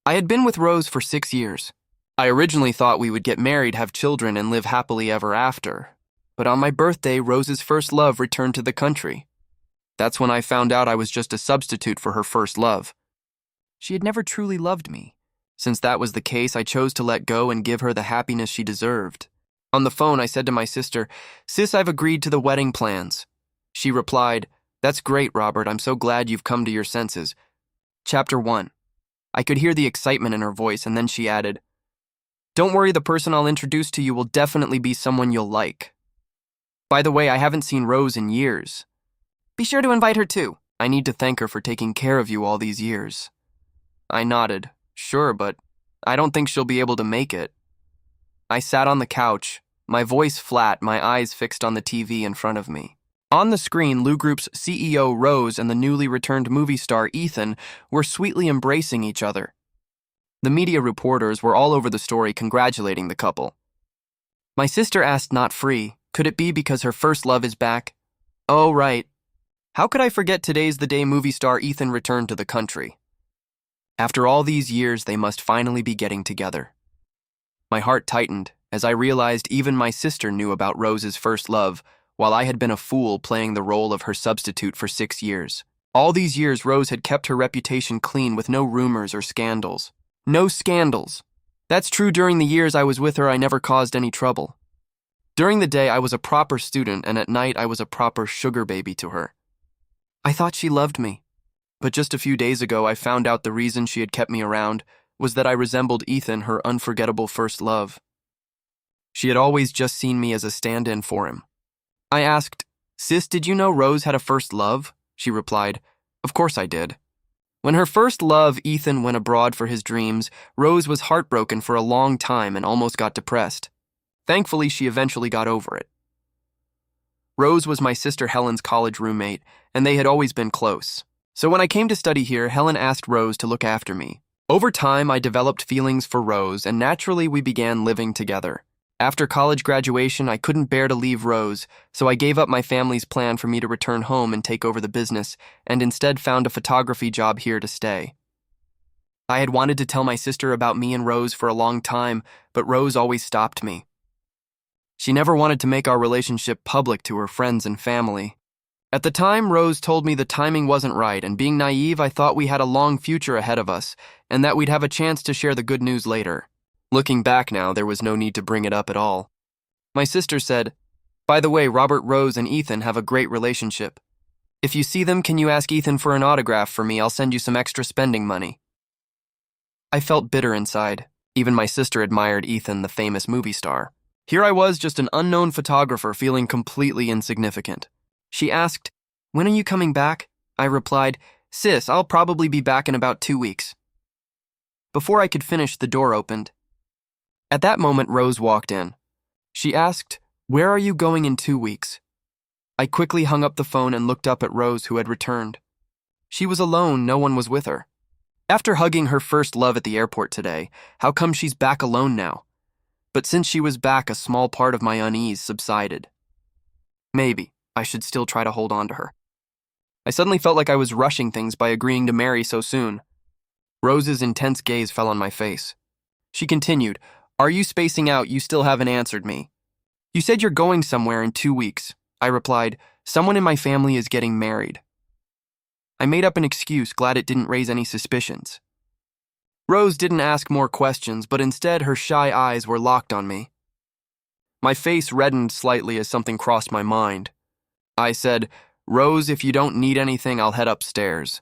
I had been with Rose for 6 years. I originally thought we would get married, have children, and live happily ever after. But on my birthday, Rose's first love returned to the country. That's when I found out I was just a substitute for her first love. She had never truly loved me. Since that was the case, I chose to let go and give her the happiness she deserved. On the phone, I said to my sister, "Sis, I've agreed to the wedding plans." She replied, "That's great, Robert. I'm so glad you've come to your senses." Chapter 1. I could hear the excitement in her voice, and then she added, "Don't worry, the person I'll introduce to you will definitely be someone you'll like. By the way, I haven't seen Rose in years. Be sure to invite her too. I need to thank her for taking care of you all these years." I nodded. Sure, but I don't think she'll be able to make it. I sat on the couch, my voice flat, my eyes fixed on the TV in front of me. On the screen, Lou Group's CEO Rose and the newly returned movie star Ethan were sweetly embracing each other. The media reporters were all over the story congratulating the couple. My sister asked, not free, could it be because her first love is back? Oh, right. How could I forget today's the day movie star Ethan returned to the country? After all these years, they must finally be getting together. My heart tightened as I realized even my sister knew about Rose's first love, while I had been a fool playing the role of her substitute for 6 years. All these years, Rose had kept her reputation clean with no rumors or scandals. No scandals. That's true. During the years I was with her, I never caused any trouble. During the day, I was a proper student, and at night, I was a proper sugar baby to her. I thought she loved me. But just a few days ago, I found out the reason she had kept me around was that I resembled Ethan, her unforgettable first love. She had always just seen me as a stand-in for him. I asked, "Sis, did you know Rose had a first love?" She replied, "Of course I did." When her first love, Ethan, went abroad for his dreams, Rose was heartbroken for a long time and almost got depressed. Thankfully, she eventually got over it. Rose was my sister Helen's college roommate, and they had always been close. So when I came to study here, Helen asked Rose to look after me. Over time, I developed feelings for Rose, and naturally we began living together. After college graduation, I couldn't bear to leave Rose, so I gave up my family's plan for me to return home and take over the business, and instead found a photography job here to stay. I had wanted to tell my sister about me and Rose for a long time, but Rose always stopped me. She never wanted to make our relationship public to her friends and family. At the time, Rose told me the timing wasn't right, and being naive, I thought we had a long future ahead of us, and that we'd have a chance to share the good news later. Looking back now, there was no need to bring it up at all. My sister said, "By the way, Robert, Rose, and Ethan have a great relationship. If you see them, can you ask Ethan for an autograph for me? I'll send you some extra spending money." I felt bitter inside. Even my sister admired Ethan, the famous movie star. Here I was, just an unknown photographer, feeling completely insignificant. She asked, "When are you coming back?" I replied, "Sis, I'll probably be back in about 2 weeks." Before I could finish, the door opened. At that moment, Rose walked in. She asked, "Where are you going in 2 weeks?" I quickly hung up the phone and looked up at Rose, who had returned. She was alone, no one was with her. After hugging her first love at the airport today, how come she's back alone now? But since she was back, a small part of my unease subsided. Maybe I should still try to hold on to her. I suddenly felt like I was rushing things by agreeing to marry so soon. Rose's intense gaze fell on my face. She continued, "Are you spacing out? You still haven't answered me." "You said you're going somewhere in 2 weeks. I replied, "Someone in my family is getting married." I made up an excuse, glad it didn't raise any suspicions. Rose didn't ask more questions, but instead her shy eyes were locked on me. My face reddened slightly as something crossed my mind. I said, "Rose, if you don't need anything, I'll head upstairs."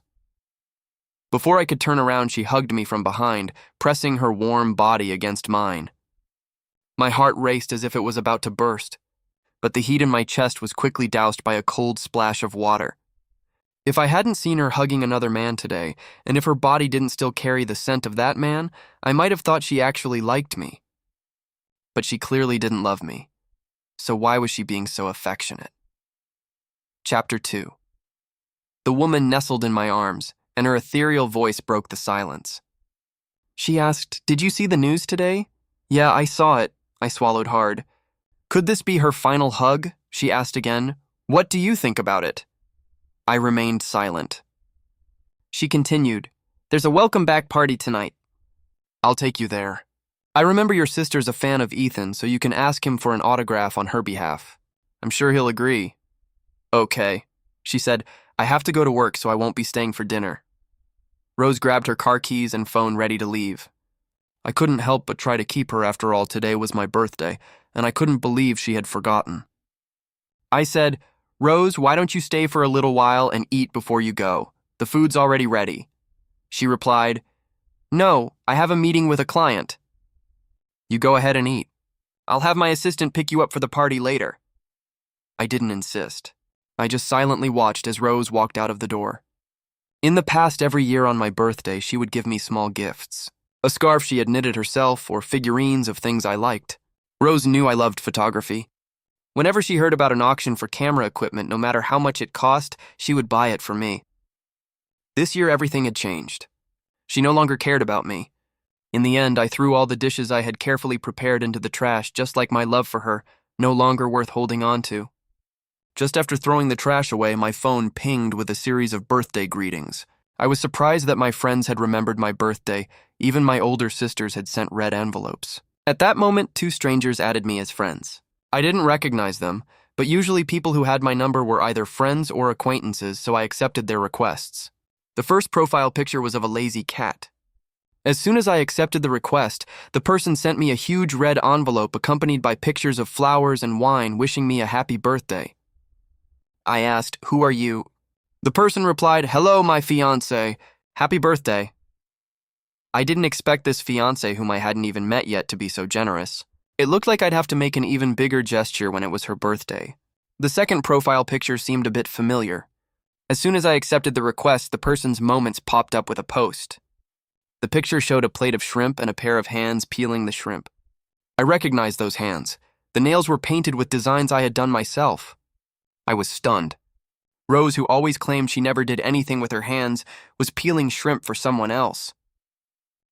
Before I could turn around, she hugged me from behind, pressing her warm body against mine. My heart raced as if it was about to burst, but the heat in my chest was quickly doused by a cold splash of water. If I hadn't seen her hugging another man today, and if her body didn't still carry the scent of that man, I might have thought she actually liked me. But she clearly didn't love me, so why was she being so affectionate? Chapter 2. The woman nestled in my arms, and her ethereal voice broke the silence. She asked, "Did you see the news today?" "Yeah, I saw it." I swallowed hard. "Could this be her final hug?" she asked again. "What do you think about it?" I remained silent. She continued, "There's a welcome back party tonight. I'll take you there. I remember your sister's a fan of Ethan, so you can ask him for an autograph on her behalf. I'm sure he'll agree. Okay. She said, I have to go to work, so I won't be staying for dinner. Rose grabbed her car keys and phone ready to leave. I couldn't help but try to keep her. After all, today was my birthday, and I couldn't believe she had forgotten. I said, Rose, why don't you stay for a little while and eat before you go? The food's already ready. She replied, No, I have a meeting with a client. You go ahead and eat. I'll have my assistant pick you up for the party later. I didn't insist. I just silently watched as Rose walked out of the door. In the past, every year on my birthday, she would give me small gifts. A scarf she had knitted herself, or figurines of things I liked. Rose knew I loved photography. Whenever she heard about an auction for camera equipment, no matter how much it cost, she would buy it for me. This year, everything had changed. She no longer cared about me. In the end, I threw all the dishes I had carefully prepared into the trash, just like my love for her, no longer worth holding on to. Just after throwing the trash away, my phone pinged with a series of birthday greetings. I was surprised that my friends had remembered my birthday. Even my older sisters had sent red envelopes. At that moment, 2 strangers added me as friends. I didn't recognize them, but usually people who had my number were either friends or acquaintances, so I accepted their requests. The first profile picture was of a lazy cat. As soon as I accepted the request, the person sent me a huge red envelope accompanied by pictures of flowers and wine wishing me a happy birthday. I asked, Who are you? The person replied, Hello, my fiancé. Happy birthday. I didn't expect this fiancé, whom I hadn't even met yet, to be so generous. It looked like I'd have to make an even bigger gesture when it was her birthday. The second profile picture seemed a bit familiar. As soon as I accepted the request, the person's Moments popped up with a post. The picture showed a plate of shrimp and a pair of hands peeling the shrimp. I recognized those hands. The nails were painted with designs I had done myself. I was stunned. Rose, who always claimed she never did anything with her hands, was peeling shrimp for someone else.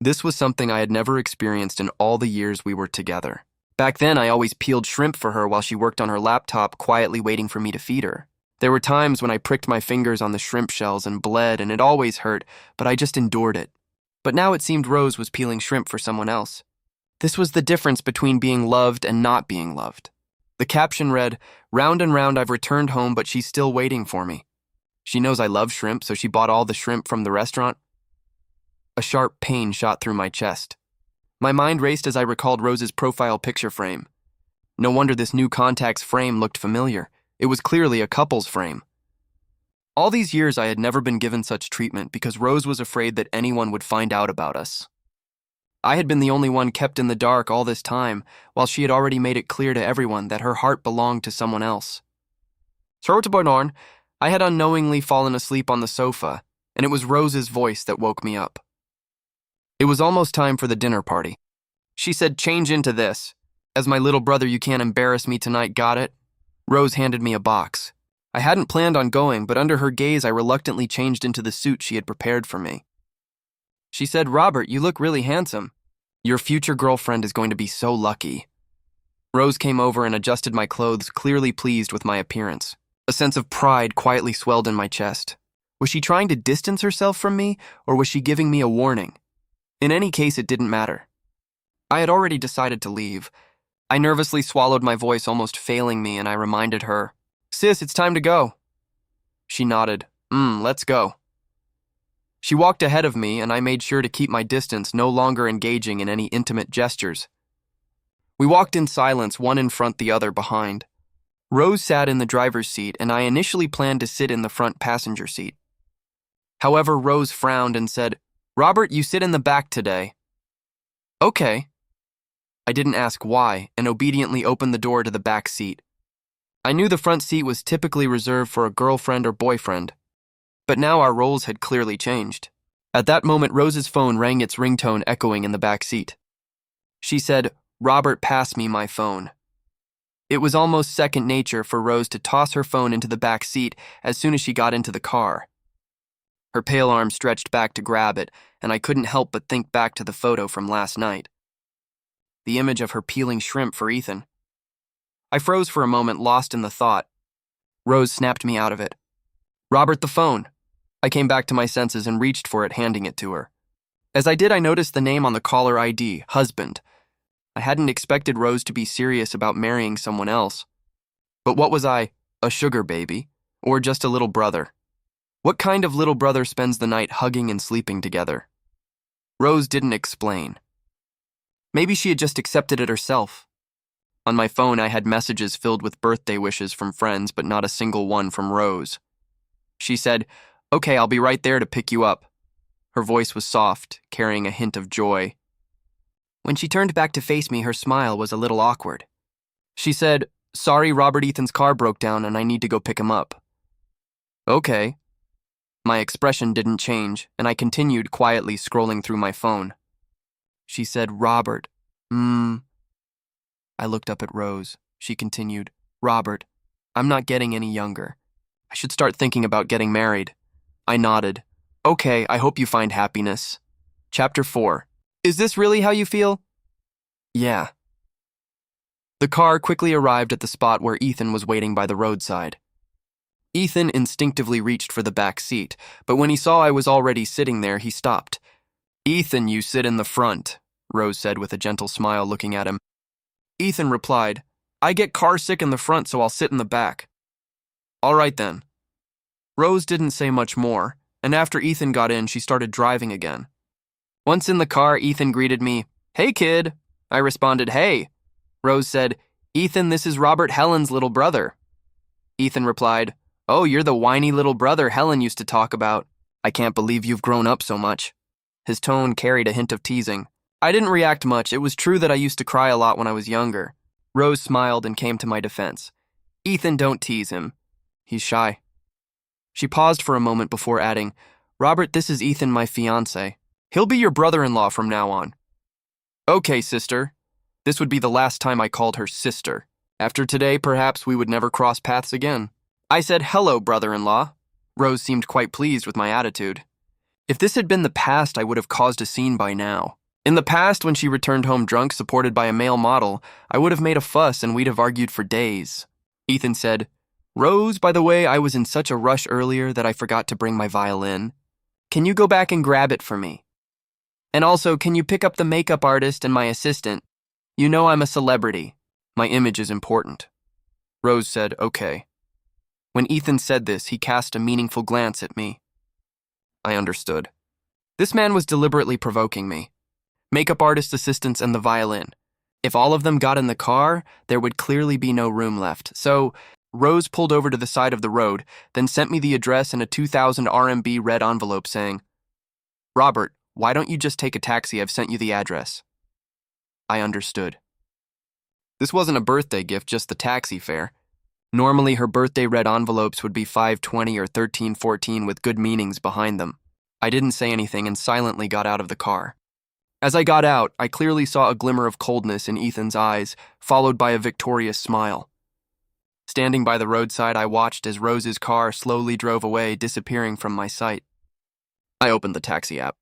This was something I had never experienced in all the years we were together. Back then, I always peeled shrimp for her while she worked on her laptop, quietly waiting for me to feed her. There were times when I pricked my fingers on the shrimp shells and bled, and it always hurt, but I just endured it. But now it seemed Rose was peeling shrimp for someone else. This was the difference between being loved and not being loved. The caption read, Round and round I've returned home, but she's still waiting for me. She knows I love shrimp, so she bought all the shrimp from the restaurant. A sharp pain shot through my chest. My mind raced as I recalled Rose's profile picture frame. No wonder this new contact's frame looked familiar. It was clearly a couple's frame. All these years I had never been given such treatment because Rose was afraid that anyone would find out about us. I had been the only one kept in the dark all this time, while she had already made it clear to everyone that her heart belonged to someone else. I had unknowingly fallen asleep on the sofa, and it was Rose's voice that woke me up. It was almost time for the dinner party. She said, Change into this. As my little brother, you can't embarrass me tonight, got it? Rose handed me a box. I hadn't planned on going, but under her gaze, I reluctantly changed into the suit she had prepared for me. She said, Robert, you look really handsome. Your future girlfriend is going to be so lucky. Rose came over and adjusted my clothes, clearly pleased with my appearance. A sense of pride quietly swelled in my chest. Was she trying to distance herself from me, or was she giving me a warning? In any case, it didn't matter. I had already decided to leave. I nervously swallowed my voice, almost failing me, and I reminded her, Sis, it's time to go. She nodded. Let's go. She walked ahead of me, and I made sure to keep my distance, no longer engaging in any intimate gestures. We walked in silence, one in front, the other behind. Rose sat in the driver's seat, and I initially planned to sit in the front passenger seat. However, Rose frowned and said, Robert, you sit in the back today. Okay. I didn't ask why, and obediently opened the door to the back seat. I knew the front seat was typically reserved for a girlfriend or boyfriend, but now our roles had clearly changed. At that moment, Rose's phone rang, its ringtone echoing in the back seat. She said, Robert, pass me my phone. It was almost second nature for Rose to toss her phone into the back seat as soon as she got into the car. Her pale arm stretched back to grab it, and I couldn't help but think back to the photo from last night. The image of her peeling shrimp for Ethan. I froze for a moment, lost in the thought. Rose snapped me out of it. Robert, the phone. I came back to my senses and reached for it, handing it to her. As I did, I noticed the name on the caller ID, husband. I hadn't expected Rose to be serious about marrying someone else. But what was I, a sugar baby? Or just a little brother? What kind of little brother spends the night hugging and sleeping together? Rose didn't explain. Maybe she had just accepted it herself. On my phone, I had messages filled with birthday wishes from friends, but not a single one from Rose. She said, "Okay, I'll be right there to pick you up." Her voice was soft, carrying a hint of joy. When she turned back to face me, her smile was a little awkward. She said, "Sorry, Robert Ethan's car broke down and I need to go pick him up." Okay. My expression didn't change, and I continued quietly scrolling through my phone. She said, "Robert, I looked up at Rose. She continued, "Robert, I'm not getting any younger. I should start thinking about getting married." I nodded. "Okay, I hope you find happiness." Chapter 4. Is this really how you feel? Yeah. The car quickly arrived at the spot where Ethan was waiting by the roadside. Ethan instinctively reached for the back seat, but when he saw I was already sitting there, he stopped. "Ethan, you sit in the front," Rose said with a gentle smile, looking at him. Ethan replied, "I get car sick in the front, so I'll sit in the back." "All right then." Rose didn't say much more, and after Ethan got in, she started driving again. Once in the car, Ethan greeted me, "Hey, kid." I responded, "Hey." Rose said, "Ethan, this is Robert Helen's little brother." Ethan replied, "Oh, you're the whiny little brother Helen used to talk about. I can't believe you've grown up so much." His tone carried a hint of teasing. I didn't react much. It was true that I used to cry a lot when I was younger. Rose smiled and came to my defense. "Ethan, don't tease him. He's shy." She paused for a moment before adding, "Robert, this is Ethan, my fiancé. He'll be your brother-in-law from now on." "Okay, sister." This would be the last time I called her sister. After today, perhaps we would never cross paths again. I said, "Hello, brother-in-law." Rose seemed quite pleased with my attitude. If this had been the past, I would have caused a scene by now. In the past, when she returned home drunk, supported by a male model, I would have made a fuss and we'd have argued for days. Ethan said, "Rose, by the way, I was in such a rush earlier that I forgot to bring my violin. Can you go back and grab it for me? And also, can you pick up the makeup artist and my assistant? You know I'm a celebrity. My image is important." Rose said, "Okay." When Ethan said this, he cast a meaningful glance at me. I understood. This man was deliberately provoking me. Makeup artist, assistants, and the violin. If all of them got in the car, there would clearly be no room left. So, Rose pulled over to the side of the road, then sent me the address in a 2,000 RMB red envelope saying, "Robert, why don't you just take a taxi? I've sent you the address." I understood. This wasn't a birthday gift, just the taxi fare. Normally, her birthday red envelopes would be 520 or 1314 with good meanings behind them. I didn't say anything and silently got out of the car. As I got out, I clearly saw a glimmer of coldness in Ethan's eyes, followed by a victorious smile. Standing by the roadside, I watched as Rose's car slowly drove away, disappearing from my sight. I opened the taxi app.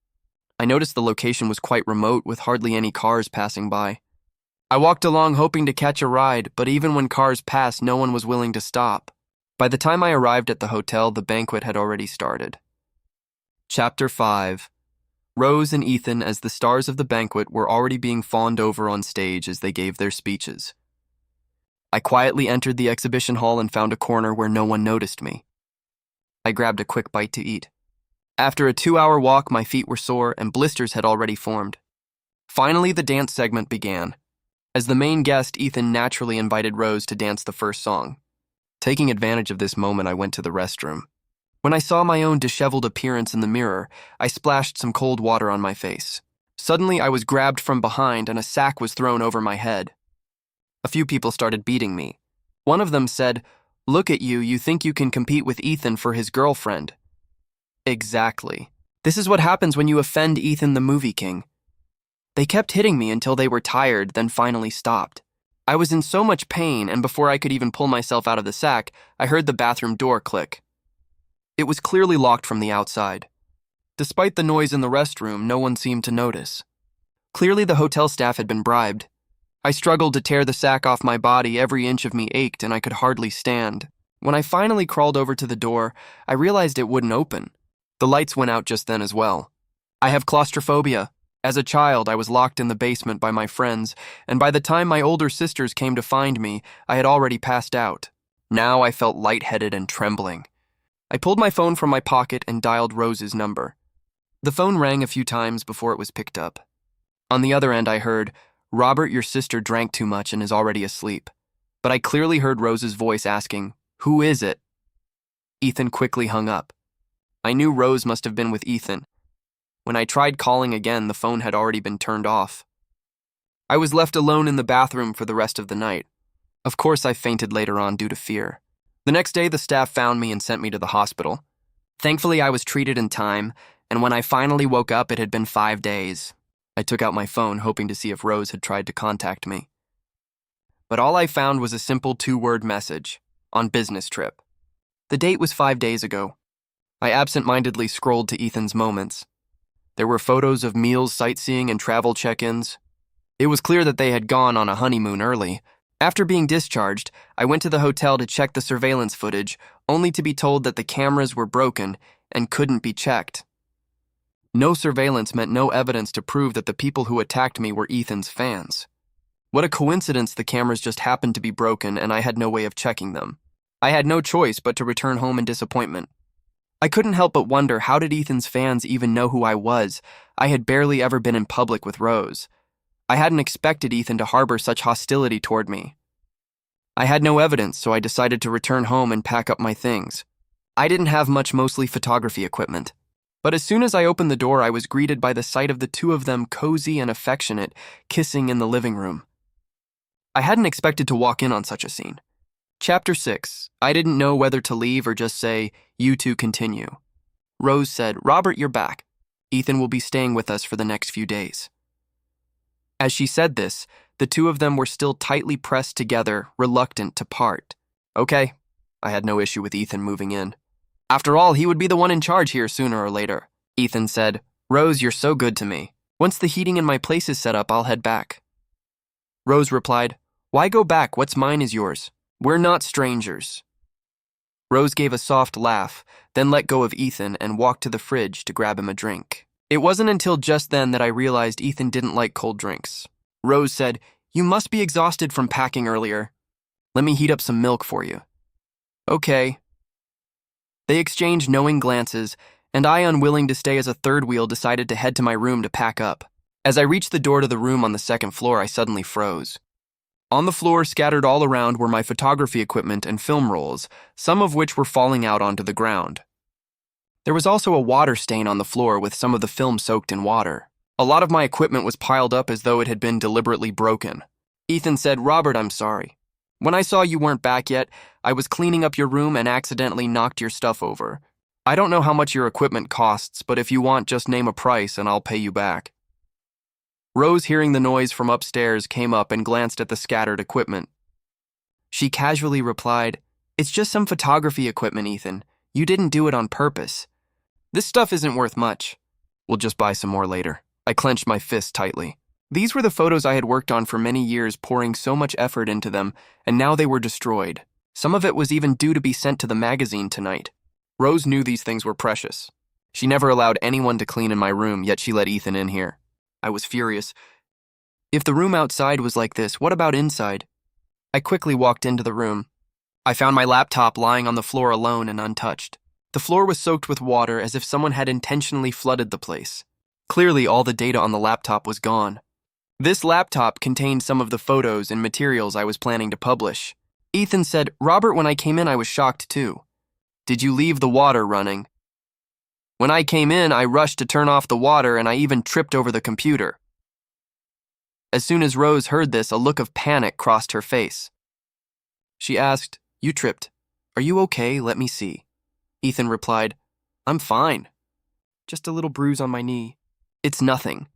I noticed the location was quite remote, with hardly any cars passing by. I walked along hoping to catch a ride, but even when cars passed, no one was willing to stop. By the time I arrived at the hotel, the banquet had already started. Chapter 5. Rose and Ethan, as the stars of the banquet, were already being fawned over on stage as they gave their speeches. I quietly entered the exhibition hall and found a corner where no one noticed me. I grabbed a quick bite to eat. After a 2-hour walk, my feet were sore and blisters had already formed. Finally, the dance segment began. As the main guest, Ethan naturally invited Rose to dance the first song. Taking advantage of this moment, I went to the restroom. When I saw my own disheveled appearance in the mirror, I splashed some cold water on my face. Suddenly, I was grabbed from behind and a sack was thrown over my head. A few people started beating me. One of them said, "Look at you, you think you can compete with Ethan for his girlfriend." Exactly. This is what happens when you offend Ethan the movie king. They kept hitting me until they were tired, then finally stopped. I was in so much pain, and before I could even pull myself out of the sack, I heard the bathroom door click. It was clearly locked from the outside. Despite the noise in the restroom, no one seemed to notice. Clearly the hotel staff had been bribed. I struggled to tear the sack off my body, every inch of me ached and I could hardly stand. When I finally crawled over to the door, I realized it wouldn't open. The lights went out just then as well. I have claustrophobia. As a child, I was locked in the basement by my friends, and by the time my older sisters came to find me, I had already passed out. Now I felt lightheaded and trembling. I pulled my phone from my pocket and dialed Rose's number. The phone rang a few times before it was picked up. On the other end, I heard, "Robert, your sister drank too much and is already asleep." But I clearly heard Rose's voice asking, "Who is it?" Ethan quickly hung up. I knew Rose must have been with Ethan. When I tried calling again, the phone had already been turned off. I was left alone in the bathroom for the rest of the night. Of course, I fainted later on due to fear. The next day, the staff found me and sent me to the hospital. Thankfully, I was treated in time, and when I finally woke up, it had been 5 days. I took out my phone, hoping to see if Rose had tried to contact me. But all I found was a simple 2-word message, "On business trip." The date was 5 days ago. I absent-mindedly scrolled to Ethan's moments. There were photos of meals, sightseeing, and travel check-ins. It was clear that they had gone on a honeymoon early. After being discharged, I went to the hotel to check the surveillance footage, only to be told that the cameras were broken and couldn't be checked. No surveillance meant no evidence to prove that the people who attacked me were Ethan's fans. What a coincidence the cameras just happened to be broken and I had no way of checking them. I had no choice but to return home in disappointment. I couldn't help but wonder, how did Ethan's fans even know who I was? I had barely ever been in public with Rose. I hadn't expected Ethan to harbor such hostility toward me. I had no evidence, so I decided to return home and pack up my things. I didn't have much, mostly photography equipment. But as soon as I opened the door, I was greeted by the sight of the two of them, cozy and affectionate, kissing in the living room. I hadn't expected to walk in on such a scene. Chapter 6. I didn't know whether to leave or just say, "You two continue." Rose said, "Robert, you're back. Ethan will be staying with us for the next few days." As she said this, the two of them were still tightly pressed together, reluctant to part. Okay, I had no issue with Ethan moving in. After all, he would be the one in charge here sooner or later. Ethan said, "Rose, you're so good to me. Once the heating in my place is set up, I'll head back." Rose replied, "Why go back? What's mine is yours. We're not strangers." Rose gave a soft laugh, then let go of Ethan and walked to the fridge to grab him a drink. It wasn't until just then that I realized Ethan didn't like cold drinks. Rose said, "You must be exhausted from packing earlier. Let me heat up some milk for you." Okay. They exchanged knowing glances, and I, unwilling to stay as a third wheel, decided to head to my room to pack up. As I reached the door to the room on the second floor, I suddenly froze. On the floor, scattered all around, were my photography equipment and film rolls, some of which were falling out onto the ground. There was also a water stain on the floor with some of the film soaked in water. A lot of my equipment was piled up as though it had been deliberately broken. Ethan said, "Robert, I'm sorry. When I saw you weren't back yet, I was cleaning up your room and accidentally knocked your stuff over. I don't know how much your equipment costs, but if you want, just name a price and I'll pay you back." Rose, hearing the noise from upstairs, came up and glanced at the scattered equipment. She casually replied, "It's just some photography equipment, Ethan. You didn't do it on purpose. This stuff isn't worth much. We'll just buy some more later." I clenched my fist tightly. These were the photos I had worked on for many years, pouring so much effort into them, and now they were destroyed. Some of it was even due to be sent to the magazine tonight. Rose knew these things were precious. She never allowed anyone to clean in my room, yet she let Ethan in here. I was furious. If the room outside was like this, what about inside? I quickly walked into the room. I found my laptop lying on the floor alone and untouched. The floor was soaked with water, as if someone had intentionally flooded the place. Clearly, all the data on the laptop was gone. This laptop contained some of the photos and materials I was planning to publish. Ethan said, "Robert, when I came in, I was shocked too. Did you leave the water running?" When I came in, I rushed to turn off the water and I even tripped over the computer. As soon as Rose heard this, a look of panic crossed her face. She asked, "You tripped. Are you okay? Let me see." Ethan replied, "I'm fine. Just a little bruise on my knee. It's nothing."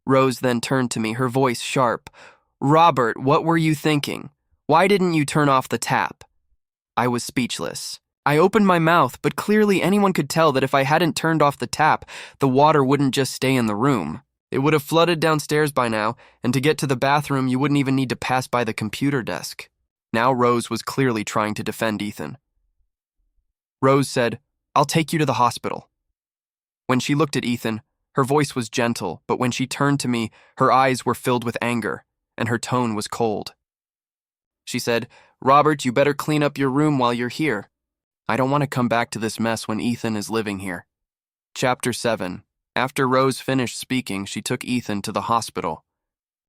Rose then turned to me, her voice sharp. "Robert, what were you thinking? Why didn't you turn off the tap?" I was speechless. I opened my mouth, but clearly anyone could tell that if I hadn't turned off the tap, the water wouldn't just stay in the room. It would have flooded downstairs by now, and to get to the bathroom, you wouldn't even need to pass by the computer desk. Now Rose was clearly trying to defend Ethan. Rose said, "I'll take you to the hospital." When she looked at Ethan, Her voice was gentle, but when she turned to me, her eyes were filled with anger, and her tone was cold. She said, "Robert, you better clean up your room while you're here. I don't want to come back to this mess when Ethan is living here." Chapter 7. After Rose finished speaking, she took Ethan to the hospital.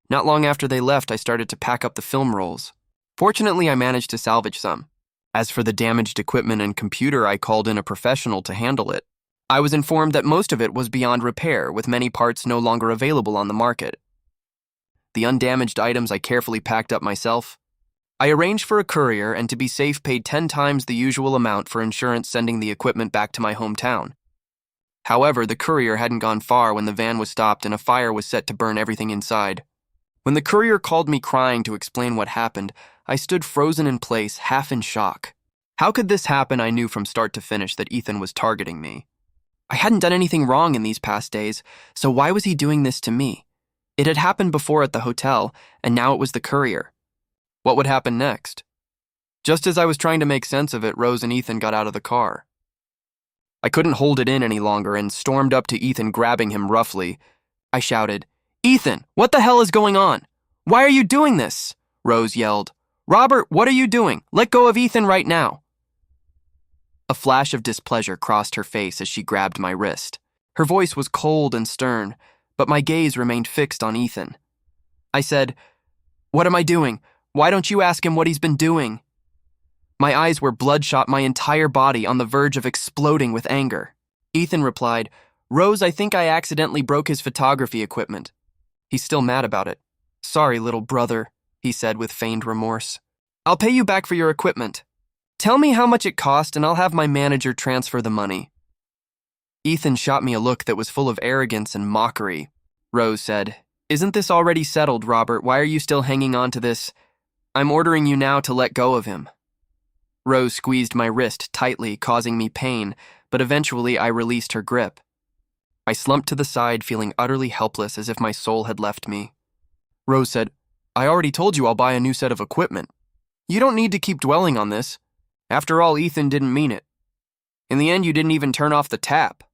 Not long after they left, I started to pack up the film rolls. Fortunately, I managed to salvage some. As for the damaged equipment and computer, I called in a professional to handle it. I was informed that most of it was beyond repair, with many parts no longer available on the market. The undamaged items I carefully packed up myself. I arranged for a courier and, to be safe, paid 10 times the usual amount for insurance sending the equipment back to my hometown. However, the courier hadn't gone far when the van was stopped and a fire was set to burn everything inside. When the courier called me crying to explain what happened, I stood frozen in place, half in shock. How could this happen? I knew from start to finish that Ethan was targeting me. I hadn't done anything wrong in these past days, so why was he doing this to me? It had happened before at the hotel, and now it was the courier. What would happen next? Just as I was trying to make sense of it, Rose and Ethan got out of the car. I couldn't hold it in any longer and stormed up to Ethan, grabbing him roughly. I shouted, "Ethan, what the hell is going on? Why are you doing this?" Rose yelled. "Robert, what are you doing? Let go of Ethan right now." A flash of displeasure crossed her face as she grabbed my wrist. Her voice was cold and stern, but my gaze remained fixed on Ethan. I said, "What am I doing? Why don't you ask him what he's been doing?" My eyes were bloodshot, my entire body on the verge of exploding with anger. Ethan replied, "Rose, I think I accidentally broke his photography equipment." He's still mad about it. "Sorry, little brother," he said with feigned remorse. "I'll pay you back for your equipment. Tell me how much it cost and I'll have my manager transfer the money." Ethan shot me a look that was full of arrogance and mockery. Rose said, "Isn't this already settled, Robert? Why are you still hanging on to this? I'm ordering you now to let go of him." Rose squeezed my wrist tightly, causing me pain, but eventually I released her grip. I slumped to the side, feeling utterly helpless, as if my soul had left me. Rose said, "I already told you I'll buy a new set of equipment. You don't need to keep dwelling on this. After all, Ethan didn't mean it. In the end, you didn't even turn off the tap."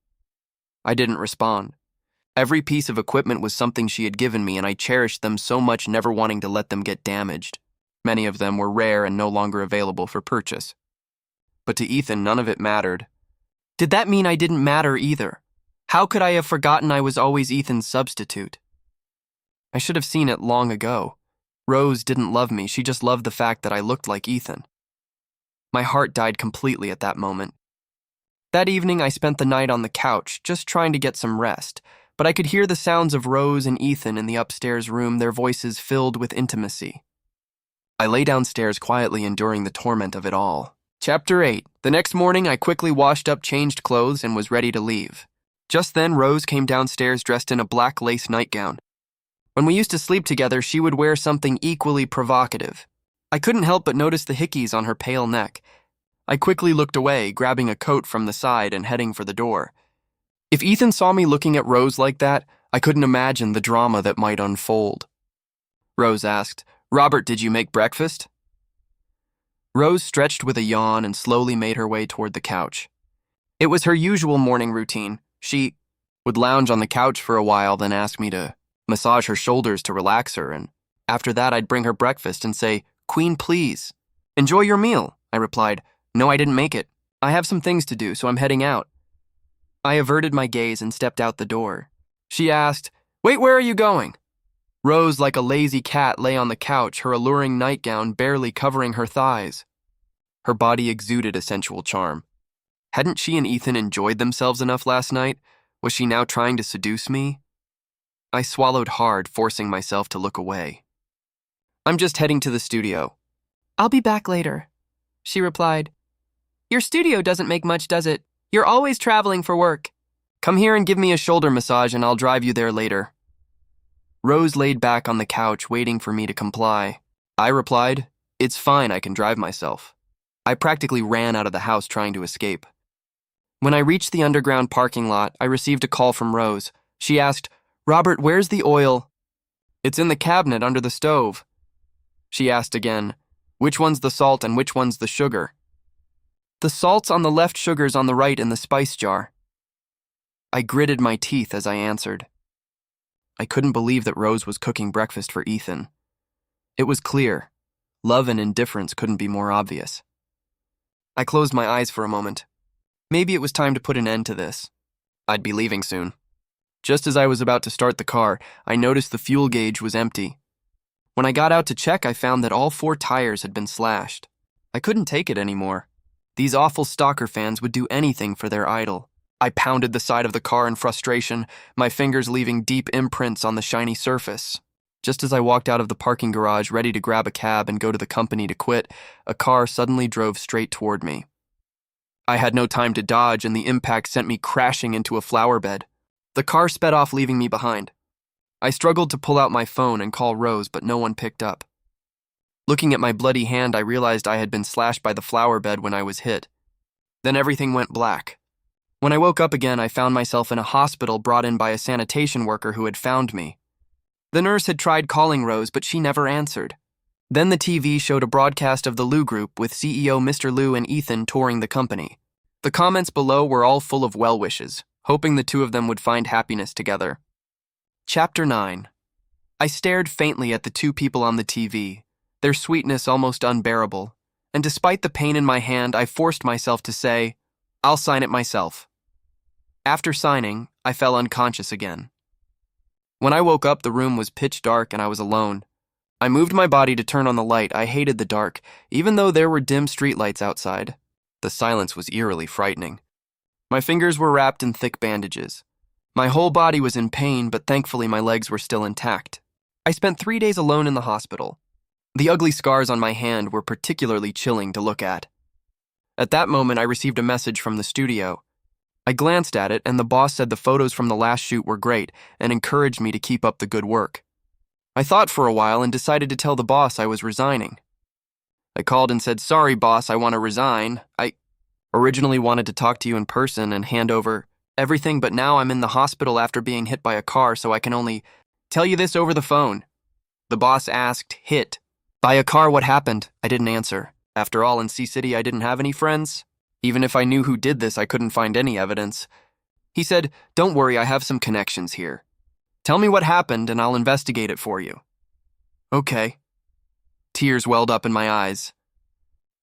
I didn't respond. Every piece of equipment was something she had given me, and I cherished them so much, never wanting to let them get damaged. Many of them were rare and no longer available for purchase. But to Ethan, none of it mattered. Did that mean I didn't matter either? How could I have forgotten I was always Ethan's substitute? I should have seen it long ago. Rose didn't love me, she just loved the fact that I looked like Ethan. My heart died completely at that moment. That evening, I spent the night on the couch, just trying to get some rest, but I could hear the sounds of Rose and Ethan in the upstairs room, their voices filled with intimacy. I lay downstairs quietly, enduring the torment of it all. Chapter 8. The next morning, I quickly washed up, changed clothes, and was ready to leave. Just then, Rose came downstairs dressed in a black lace nightgown. When we used to sleep together, she would wear something equally provocative. I couldn't help but notice the hickeys on her pale neck. I quickly looked away, grabbing a coat from the side and heading for the door. If Ethan saw me looking at Rose like that, I couldn't imagine the drama that might unfold. Rose asked, "Robert, did you make breakfast?" Rose stretched with a yawn and slowly made her way toward the couch. It was her usual morning routine. She would lounge on the couch for a while, then ask me to massage her shoulders to relax her, and after that I'd bring her breakfast and say, "Queen, please." "Enjoy your meal," I replied. "No, I didn't make it. I have some things to do, so I'm heading out." I averted my gaze and stepped out the door. She asked, "Wait, where are you going?" Rose, like a lazy cat, lay on the couch, her alluring nightgown barely covering her thighs. Her body exuded a sensual charm. Hadn't she and Ethan enjoyed themselves enough last night? Was she now trying to seduce me? I swallowed hard, forcing myself to look away. "I'm just heading to the studio." "I'll be back later," she replied. "Your studio doesn't make much, does it? You're always traveling for work." "Come here and give me a shoulder massage and I'll drive you there later." Rose laid back on the couch, waiting for me to comply. I replied, "It's fine, I can drive myself." I practically ran out of the house trying to escape. When I reached the underground parking lot, I received a call from Rose. She asked, "Robert, where's the oil?" "It's in the cabinet under the stove." She asked again, "Which one's the salt and which one's the sugar?" "The salt's on the left, sugar's on the right in the spice jar." I gritted my teeth as I answered. I couldn't believe that Rose was cooking breakfast for Ethan. It was clear. Love and indifference couldn't be more obvious. I closed my eyes for a moment. Maybe it was time to put an end to this. I'd be leaving soon. Just as I was about to start the car, I noticed the fuel gauge was empty. When I got out to check, I found that all 4 tires had been slashed. I couldn't take it anymore. These awful stalker fans would do anything for their idol. I pounded the side of the car in frustration, my fingers leaving deep imprints on the shiny surface. Just as I walked out of the parking garage ready to grab a cab and go to the company to quit, a car suddenly drove straight toward me. I had no time to dodge, and the impact sent me crashing into a flower bed. The car sped off, leaving me behind. I struggled to pull out my phone and call Rose, but no one picked up. Looking at my bloody hand, I realized I had been slashed by the flower bed when I was hit. Then everything went black. When I woke up again, I found myself in a hospital brought in by a sanitation worker who had found me. The nurse had tried calling Rose, but she never answered. Then the TV showed a broadcast of the Liu Group with CEO Mr. Liu and Ethan touring the company. The comments below were all full of well wishes, hoping the two of them would find happiness together. Chapter 9. I stared faintly at the 2 people on the TV, their sweetness almost unbearable, and despite the pain in my hand, I forced myself to say, "I'll sign it myself." After signing, I fell unconscious again. When I woke up, the room was pitch dark and I was alone. I moved my body to turn on the light. I hated the dark, even though there were dim streetlights outside. The silence was eerily frightening. My fingers were wrapped in thick bandages. My whole body was in pain, but thankfully my legs were still intact. I spent 3 days alone in the hospital. The ugly scars on my hand were particularly chilling to look at. At that moment, I received a message from the studio. I glanced at it, and the boss said the photos from the last shoot were great and encouraged me to keep up the good work. I thought for a while and decided to tell the boss I was resigning. I called and said, "Sorry, boss, I want to resign. I originally wanted to talk to you in person and hand over everything, but now I'm in the hospital after being hit by a car, so I can only tell you this over the phone." The boss asked, "Hit by a car, what happened?" I didn't answer. After all, in C-City, I didn't have any friends. Even if I knew who did this, I couldn't find any evidence. He said, "Don't worry, I have some connections here. Tell me what happened and I'll investigate it for you." Okay. Tears welled up in my eyes.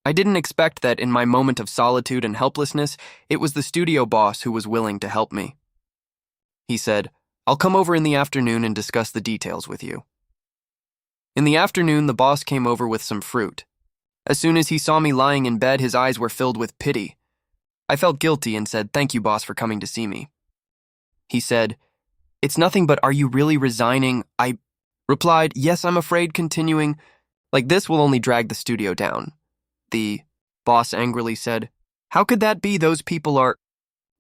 I didn't expect that in my moment of solitude and helplessness, it was the studio boss who was willing to help me. He said, "I'll come over in the afternoon and discuss the details with you." In the afternoon, the boss came over with some fruit. As soon as he saw me lying in bed, his eyes were filled with pity. I felt guilty and said, "Thank you, boss, for coming to see me." He said, "It's nothing, but are you really resigning?" I replied, "Yes, I'm afraid continuing like this will only drag the studio down." The boss angrily said, "How could that be? Those people are..."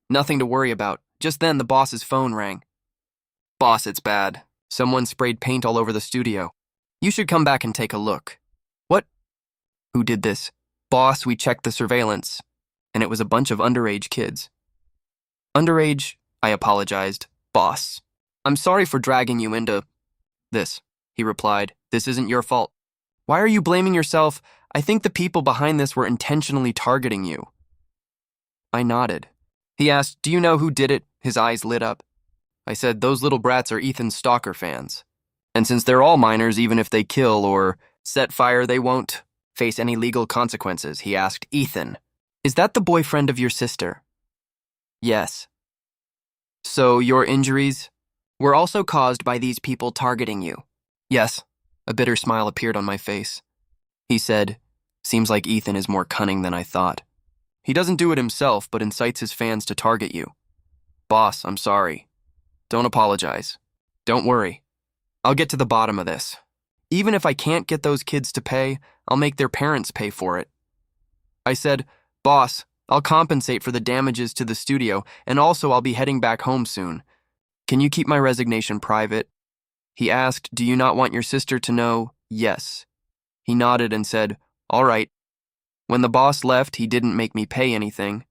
Nothing to worry about. Just then, the boss's phone rang. "Boss, it's bad. Someone sprayed paint all over the studio. You should come back and take a look." "What? Who did this?" "Boss, we checked the surveillance, and it was a bunch of underage kids." "Underage?" I apologized. "Boss, I'm sorry for dragging you into this," he replied. "This isn't your fault." "Why are you blaming yourself? I think the people behind this were intentionally targeting you." I nodded. He asked, "Do you know who did it?" His eyes lit up. I said, "Those little brats are Ethan's stalker fans. And since they're all minors, even if they kill or set fire, they won't face any legal consequences." He asked, "Ethan, is that the boyfriend of your sister?" "Yes." "So your injuries were also caused by these people targeting you?" "Yes." A bitter smile appeared on my face. He said, "Seems like Ethan is more cunning than I thought. He doesn't do it himself, but incites his fans to target you." "Boss, I'm sorry. Don't apologize. Don't worry. I'll get to the bottom of this. Even if I can't get those kids to pay, I'll make their parents pay for it." I said, "Boss, I'll compensate for the damages to the studio, and also I'll be heading back home soon. Can you keep my resignation private?" He asked, "Do you not want your sister to know?" "Yes." He nodded and said, "All right." When the boss left, he didn't make me pay anything.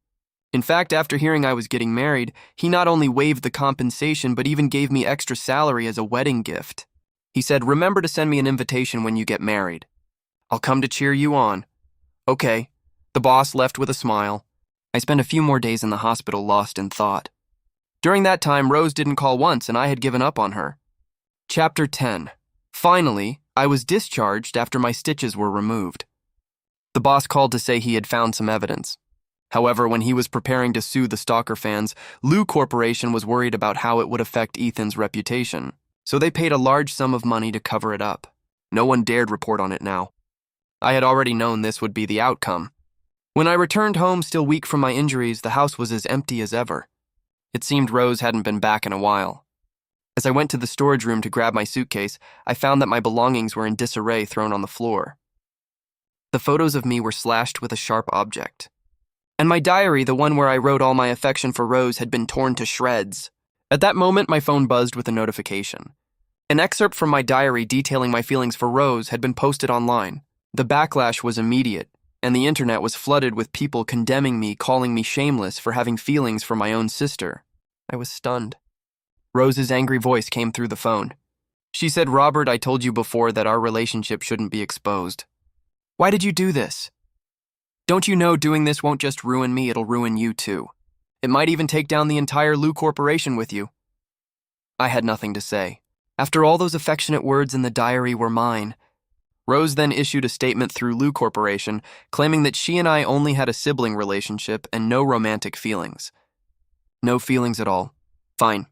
In fact, after hearing I was getting married, he not only waived the compensation, but even gave me extra salary as a wedding gift. He said, "Remember to send me an invitation when you get married. I'll come to cheer you on." Okay. The boss left with a smile. I spent a few more days in the hospital lost in thought. During that time, Rose didn't call once and I had given up on her. Chapter 10. Finally, I was discharged after my stitches were removed. The boss called to say he had found some evidence. However, when he was preparing to sue the stalker fans, Lou Corporation was worried about how it would affect Ethan's reputation, so they paid a large sum of money to cover it up. No one dared report on it now. I had already known this would be the outcome. When I returned home still weak from my injuries, the house was as empty as ever. It seemed Rose hadn't been back in a while. As I went to the storage room to grab my suitcase, I found that my belongings were in disarray thrown on the floor. The photos of me were slashed with a sharp object. And my diary, the one where I wrote all my affection for Rose, had been torn to shreds. At that moment, my phone buzzed with a notification. An excerpt from my diary detailing my feelings for Rose had been posted online. The backlash was immediate, and the internet was flooded with people condemning me, calling me shameless for having feelings for my own sister. I was stunned. Rose's angry voice came through the phone. She said, "Robert, I told you before that our relationship shouldn't be exposed. Why did you do this? Don't you know doing this won't just ruin me, it'll ruin you too. It might even take down the entire Lou Corporation with you." I had nothing to say. After all those affectionate words in the diary were mine. Rose then issued a statement through Lou Corporation claiming that she and I only had a sibling relationship and no romantic feelings. No feelings at all. Fine.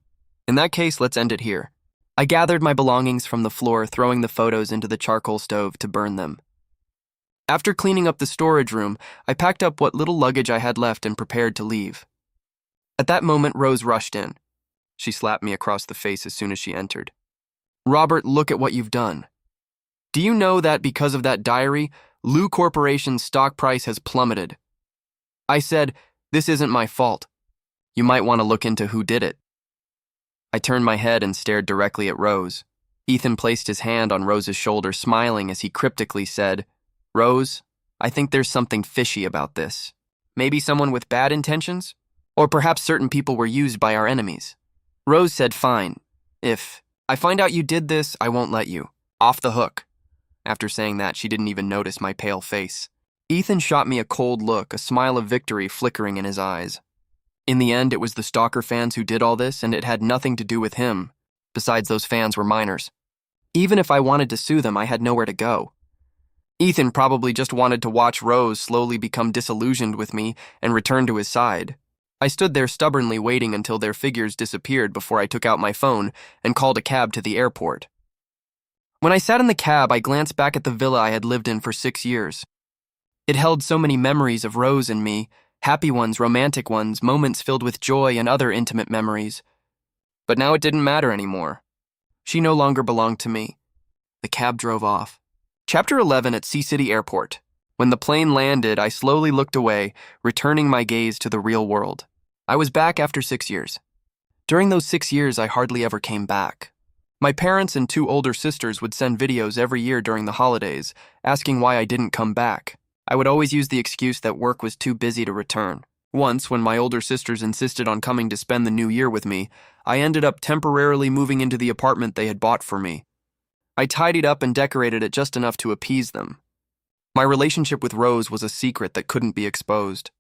In that case, let's end it here. I gathered my belongings from the floor, throwing the photos into the charcoal stove to burn them. After cleaning up the storage room, I packed up what little luggage I had left and prepared to leave. At that moment, Rose rushed in. She slapped me across the face as soon as she entered. "Robert, look at what you've done. Do you know that because of that diary, Lou Corporation's stock price has plummeted?" I said, "This isn't my fault. You might want to look into who did it." I turned my head and stared directly at Rose. Ethan placed his hand on Rose's shoulder, smiling as he cryptically said, "Rose, I think there's something fishy about this. Maybe someone with bad intentions? Or perhaps certain people were used by our enemies." Rose said, "Fine. If I find out you did this, I won't let you. Off the hook." After saying that, she didn't even notice my pale face. Ethan shot me a cold look, a smile of victory flickering in his eyes. In the end, it was the stalker fans who did all this, and it had nothing to do with him. Besides, those fans were minors. Even if I wanted to sue them, I had nowhere to go. Ethan probably just wanted to watch Rose slowly become disillusioned with me and return to his side. I stood there stubbornly waiting until their figures disappeared before I took out my phone and called a cab to the airport. When I sat in the cab, I glanced back at the villa I had lived in for 6 years. It held so many memories of Rose and me, happy ones, romantic ones, moments filled with joy and other intimate memories. But now it didn't matter anymore. She no longer belonged to me. The cab drove off. Chapter 11 at Sea City Airport. When the plane landed, I slowly looked away, returning my gaze to the real world. I was back after 6 years. During those 6 years, I hardly ever came back. My parents and 2 older sisters would send videos every year during the holidays, asking why I didn't come back. I would always use the excuse that work was too busy to return. Once, when my older sisters insisted on coming to spend the new year with me, I ended up temporarily moving into the apartment they had bought for me. I tidied up and decorated it just enough to appease them. My relationship with Rose was a secret that couldn't be exposed.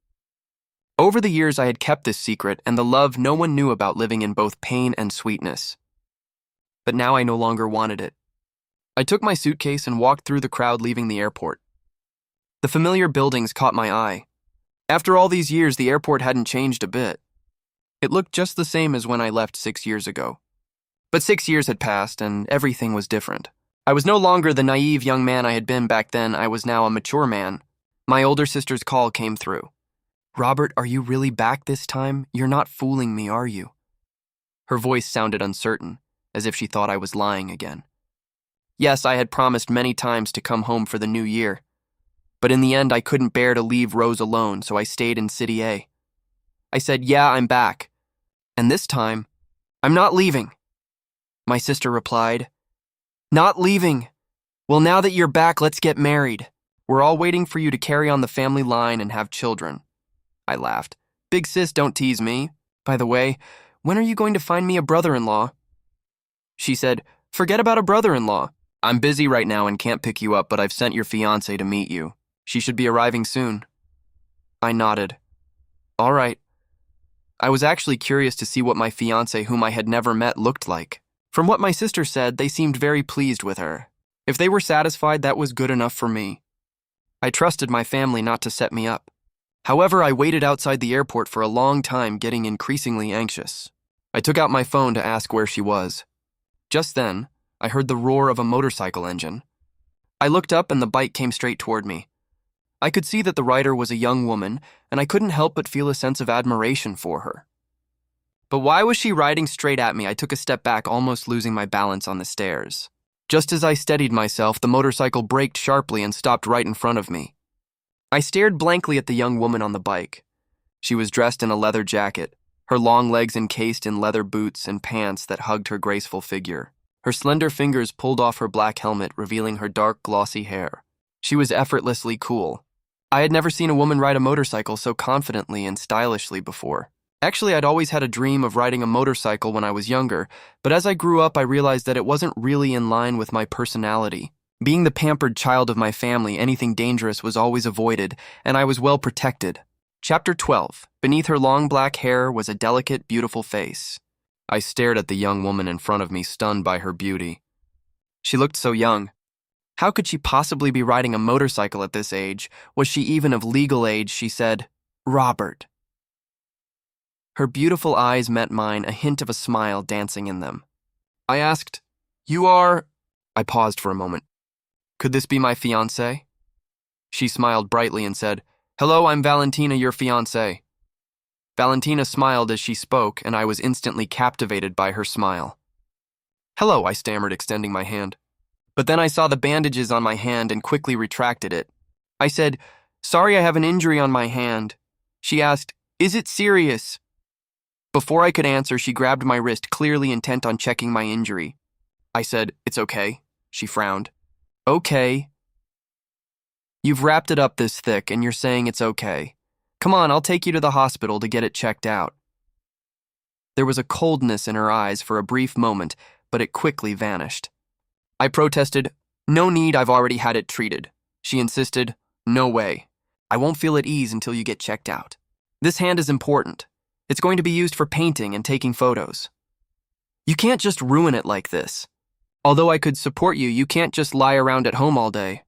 Over the years, I had kept this secret and the love no one knew about living in both pain and sweetness. But now I no longer wanted it. I took my suitcase and walked through the crowd leaving the airport. The familiar buildings caught my eye. After all these years, the airport hadn't changed a bit. It looked just the same as when I left 6 years ago. But 6 years had passed, and everything was different. I was no longer the naive young man I had been back then. I was now a mature man. My older sister's call came through. "Robert, are you really back this time? You're not fooling me, are you?" Her voice sounded uncertain, as if she thought I was lying again. Yes, I had promised many times to come home for the new year. But in the end, I couldn't bear to leave Rose alone, so I stayed in City A. I said, "Yeah, I'm back. And this time, I'm not leaving." My sister replied, "Not leaving. Well, now that you're back, let's get married. We're all waiting for you to carry on the family line and have children." I laughed. "Big sis, don't tease me. By the way, when are you going to find me a brother-in-law?" She said, "Forget about a brother-in-law. I'm busy right now and can't pick you up, but I've sent your fiancée to meet you. She should be arriving soon." I nodded. "All right." I was actually curious to see what my fiancé, whom I had never met, looked like. From what my sister said, they seemed very pleased with her. If they were satisfied, that was good enough for me. I trusted my family not to set me up. However, I waited outside the airport for a long time, getting increasingly anxious. I took out my phone to ask where she was. Just then, I heard the roar of a motorcycle engine. I looked up and the bike came straight toward me. I could see that the rider was a young woman, and I couldn't help but feel a sense of admiration for her. But why was she riding straight at me? I took a step back, almost losing my balance on the stairs. Just as I steadied myself, the motorcycle braked sharply and stopped right in front of me. I stared blankly at the young woman on the bike. She was dressed in a leather jacket, her long legs encased in leather boots and pants that hugged her graceful figure. Her slender fingers pulled off her black helmet, revealing her dark, glossy hair. She was effortlessly cool. I had never seen a woman ride a motorcycle so confidently and stylishly before. Actually, I'd always had a dream of riding a motorcycle when I was younger, but as I grew up, I realized that it wasn't really in line with my personality. Being the pampered child of my family, anything dangerous was always avoided, and I was well protected. Chapter 12. Beneath her long black hair was a delicate, beautiful face. I stared at the young woman in front of me, stunned by her beauty. She looked so young. How could she possibly be riding a motorcycle at this age? Was she even of legal age? She said, "Robert." Her beautiful eyes met mine, a hint of a smile dancing in them. I asked, "You are—" I paused for a moment. "Could this be my fiancé?" She smiled brightly and said, "Hello, I'm Valentina, your fiancé." Valentina smiled as she spoke, and I was instantly captivated by her smile. "Hello," I stammered, extending my hand. But then I saw the bandages on my hand and quickly retracted it. I said, "Sorry, I have an injury on my hand." She asked, "Is it serious?" Before I could answer, she grabbed my wrist, clearly intent on checking my injury. I said, "It's okay." She frowned. "Okay. You've wrapped it up this thick and you're saying it's okay. Come on, I'll take you to the hospital to get it checked out." There was a coldness in her eyes for a brief moment, but it quickly vanished. I protested, "No need, I've already had it treated." She insisted, "No way. I won't feel at ease until you get checked out. This hand is important. It's going to be used for painting and taking photos. You can't just ruin it like this. Although I could support you, you can't just lie around at home all day."